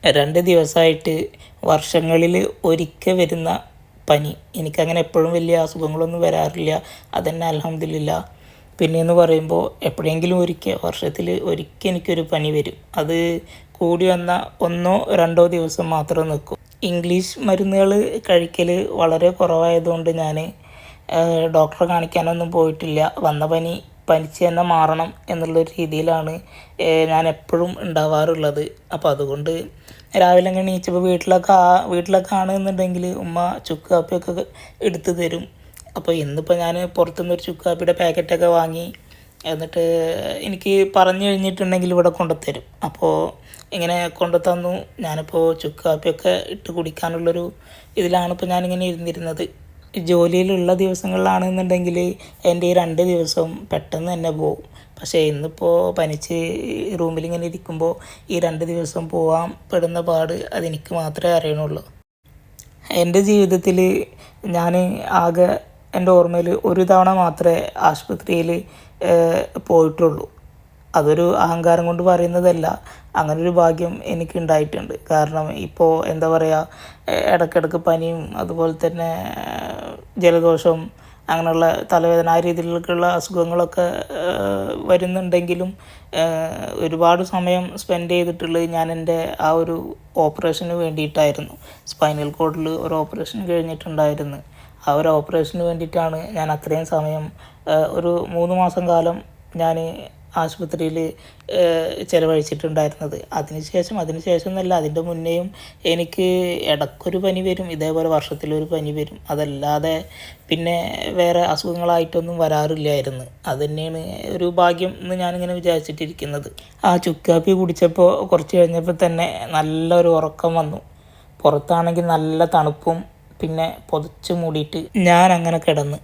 2 ദിവസമായിട്ട് വർഷങ്ങളിൽ ഒരിക്കൽ വരുന്ന പനി. എനിക്കങ്ങനെ എപ്പോഴും വലിയ അസുഖങ്ങളൊന്നും വരാറില്ല. അതന്നെ അൽഹംദുലില്ലാ. പിന്നെയെന്ന് പറയുമ്പോൾ എപ്പോഴെങ്കിലും ഒരിക്കൽ, വർഷത്തിൽ ഒരിക്കൽ എനിക്കൊരു പനി വരും. അത് കൂടി വന്നാൽ 1 2 ദിവസം മാത്രം നിൽക്കും. ഇംഗ്ലീഷ് മരുന്നുകൾ കഴിക്കൽ വളരെ കുറവായതുകൊണ്ട് ഞാൻ ഡോക്ടറെ കാണിക്കാനൊന്നും പോയിട്ടില്ല. വന്ന പനി പനിച്ച് തന്നെ മാറണം എന്നുള്ളൊരു രീതിയിലാണ് ഞാൻ എപ്പോഴും ഉണ്ടാവാറുള്ളത്. അപ്പോൾ അതുകൊണ്ട് രാവിലെ അങ്ങനെ എണീച്ചപ്പോൾ വീട്ടിലൊക്കെ ആണെന്നുണ്ടെങ്കിൽ ഉമ്മ ചുക്ക് കാപ്പിയൊക്കെ എടുത്ത് തരും. അപ്പോൾ ഇന്നിപ്പോൾ ഞാൻ പുറത്തുനിന്നൊരു ചുക്ക് കാപ്പിയുടെ പാക്കറ്റൊക്കെ വാങ്ങി, എന്നിട്ട് എനിക്ക് പറഞ്ഞു കഴിഞ്ഞിട്ടുണ്ടെങ്കിൽ ഇവിടെ കൊണ്ടുത്തരും. അപ്പോൾ ഇങ്ങനെ കൊണ്ടു തന്നു. ഞാനിപ്പോൾ ചുക്ക് കാപ്പിയൊക്കെ ഇട്ട് കുടിക്കാനുള്ളൊരു ഇതിലാണ് ഇപ്പോൾ ഞാനിങ്ങനെ ഇരുന്നിരുന്നത്. ജോലിയിലുള്ള ദിവസങ്ങളിലാണെന്നുണ്ടെങ്കിൽ എൻ്റെ ഈ 2 ദിവസവും പെട്ടെന്ന് തന്നെ പോകും. പക്ഷേ ഇന്നിപ്പോൾ പനിച്ച് റൂമിലിങ്ങനെ ഇരിക്കുമ്പോൾ ഈ 2 ദിവസം പോകാൻ പെടുന്ന പാട് അതെനിക്ക് മാത്രമേ അറിയണുള്ളൂ. എൻ്റെ ജീവിതത്തിൽ ഞാൻ ആകെ എൻ്റെ ഓർമ്മയിൽ ഒരു തവണ മാത്രമേ ആശുപത്രിയിൽ പോയിട്ടുള്ളൂ. അതൊരു അഹങ്കാരം കൊണ്ട് പറയുന്നതല്ല, അങ്ങനൊരു ഭാഗ്യം എനിക്കുണ്ടായിട്ടുണ്ട്. കാരണം ഇപ്പോൾ എന്താ പറയുക, ഇടയ്ക്കിടയ്ക്ക് പനിയും അതുപോലെ തന്നെ ജലദോഷവും അങ്ങനെയുള്ള തലവേദന, ആ രീതിയിലേക്കുള്ള അസുഖങ്ങളൊക്കെ വരുന്നുണ്ടെങ്കിലും ഒരുപാട് സമയം സ്പെൻഡ് ചെയ്തിട്ടുള്ളത് ഞാൻ എൻ്റെ ആ ഒരു ഓപ്പറേഷന് വേണ്ടിയിട്ടായിരുന്നു. സ്പൈനൽ കോഡിൽ ഒരു ഓപ്പറേഷൻ കഴിഞ്ഞിട്ടുണ്ടായിരുന്നു. ആ ഒരു ഓപ്പറേഷന് വേണ്ടിയിട്ടാണ് ഞാൻ അത്രയും സമയം, ഒരു 3 മാസം കാലം ഞാൻ ആശുപത്രിയിൽ ചിലവഴിച്ചിട്ടുണ്ടായിരുന്നത്. അതിനുശേഷം എന്നല്ല, അതിൻ്റെ മുന്നേയും എനിക്ക് ഇടയ്ക്കൊരു പനി വരും, ഇതേപോലെ വർഷത്തിലൊരു പനി വരും. അതല്ലാതെ പിന്നെ വേറെ അസുഖങ്ങളായിട്ടൊന്നും വരാറില്ലായിരുന്നു. അത് തന്നെയാണ് ഒരു ഭാഗ്യം എന്ന് ഞാനിങ്ങനെ വിചാരിച്ചിട്ടിരിക്കുന്നത്. ആ ചുക്കാപ്പി കുടിച്ചപ്പോൾ കുറച്ച് കഴിഞ്ഞപ്പോൾ തന്നെ നല്ലൊരു ഉറക്കം വന്നു. പുറത്താണെങ്കിൽ നല്ല തണുപ്പും, പിന്നെ പുതച്ച് മൂടിയിട്ട് ഞാൻ അങ്ങനെ കിടന്ന്